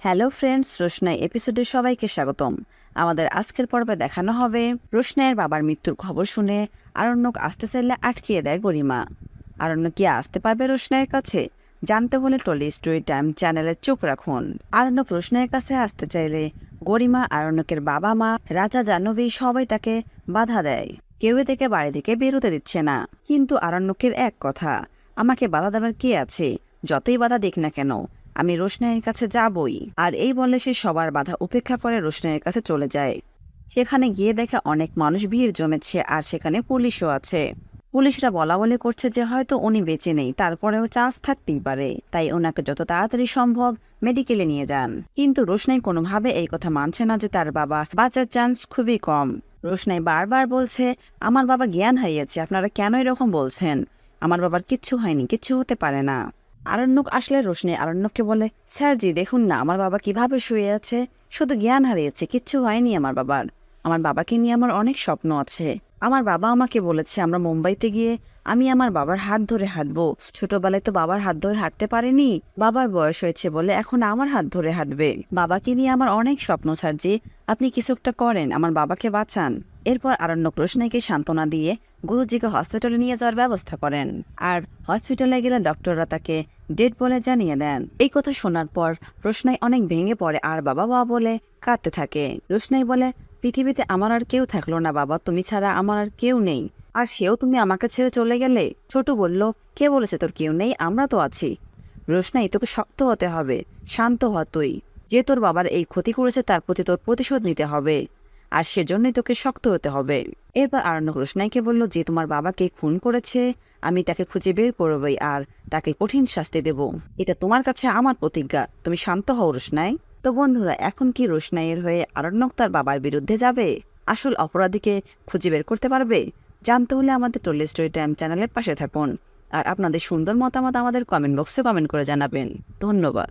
Hello friends, রোশনাই এপিসোডে সবাইকে স্বাগতম। আমাদের আজকের পর্বে দেখানো হবে রোশনাইয়ের বাবার মৃত্যুর খবর শুনে আরণ্যক আসতে চাইলে আটকিয়ে দেয় গরিমা। আরণ্যক কি আসতে পারবে রোশনাইয়ের কাছে? জানতে হলে টলি স্টোরি টাইম চ্যানেলে চোখ রাখুন। আরণ্যক রোশনাইয়ের কাছে আসতে চাইলে গরিমা, আরণ্যকের বাবা মা, রাজা, জাহ্নবী সবাই তাকে বাধা দেয়। কেউই থেকে বাড়ি থেকে বেরোতে দিচ্ছে না। কিন্তু আরণ্যকের এক কথা, আমাকে বাধা দেওয়ার কে আছে? যতই বাধা দিক না কেন, আমি রোশনাইয়ের কাছে যাবই। আর এই বলে সে সবার বাধা উপেক্ষা করে রোশনাইয়ের কাছে চলে যায়। সেখানে গিয়ে দেখে অনেক মানুষ ভিড় জমেছে, আর সেখানে পুলিশও আছে। পুলিশরা বলা বলি করছে যে হয়তো উনি বেঁচে নেই, তারপরেও চান্স থাকতেই পারে, তাই ওনাকে যত তাড়াতাড়ি সম্ভব মেডিকেলে নিয়ে যান। কিন্তু রোশনাই কোনোভাবে এই কথা মানছে না যে তার বাবা বাঁচার চান্স খুবই কম। রোশনাই বারবার বলছে, আমার বাবা জ্ঞান হারিয়েছে, আপনারা কেন এরকম বলছেন? আমার বাবার কিচ্ছু হয়নি, কিচ্ছু হতে পারে না। আরণ্যক আসলে রোশনাই আরণ্যককে বলে, স্যারজি দেখুন না আমার বাবা কিভাবে শুয়ে আছে, শুধু জ্ঞান হারিয়েছে, কিচ্ছু হয়নি আমার বাবার। আমার বাবাকে নিয়ে আমার অনেক স্বপ্ন আছে। আমার বাবা আমাকে বলেছে আমরা মুম্বাইতে গিয়ে আমি আমার বাবার হাত ধরে হাঁটবো। ছোটবেলায় তো বাবার হাত ধরে হাঁটতে পারিনি, বাবার বয়স হয়েছে বলে এখন আমার হাত ধরে হাঁটবে। বাবাকে নিয়ে আমার অনেক স্বপ্ন স্যারজি, আপনি কিছু একটা করেন, আমার বাবাকে বাঁচান। এরপর আরণ্যক রোশনাইকে সান্ত্বনা দিয়ে গুরুজিকে হসপিটালে নিয়ে যাওয়ার ব্যবস্থা করেন। আর হসপিটালে গেলে ডক্টররা তাকে ডেড বলে জানিয়ে দেন। এই কথা শোনার পর রোশনাই অনেক ভেঙে পড়ে আর বাবা বাবা বলে কাঁদতে থাকে। রোশনাই বলে, পৃথিবীতে আমার আর কেউ থাকলো না বাবা, তুমি ছাড়া আমার আর কেউ নেই। আর সেও তুমি আমাকে ছেড়ে চলে গেলে। ছোট বলল, কে বলেছে তোর কেউ নেই, আমরা তো আছি। রোশনাই, তোকে শক্ত হতে হবে, শান্ত হ তুই। যে তোর বাবার এই ক্ষতি করেছে তার প্রতি তোর প্রতিশোধ নিতে হবে, আর সেজন্যই তোকে শক্ত হতে হবে। এরপর আরণ্যক রোশনাইকে বলল, যে তোমার বাবাকে খুন করেছে আমি তাকে খুঁজে বের করবই আর তাকে কঠিন শাস্তি দেব। এটা তোমার কাছে আমার প্রতিজ্ঞা, তুমি শান্ত হও রোশনাই। তো বন্ধুরা, এখন কি রোশনাইয়ের হয়ে আরণ্যক তার বাবার বিরুদ্ধে যাবে? আসল অপরাধীকে খুঁজে বের করতে পারবে? জানতে হলে আমাদের টলি স্টোরি টাইম চ্যানেলের পাশে থাকুন। আর আপনাদের সুন্দর মতামত আমাদের কমেন্ট বক্সে কমেন্ট করে জানাবেন। ধন্যবাদ।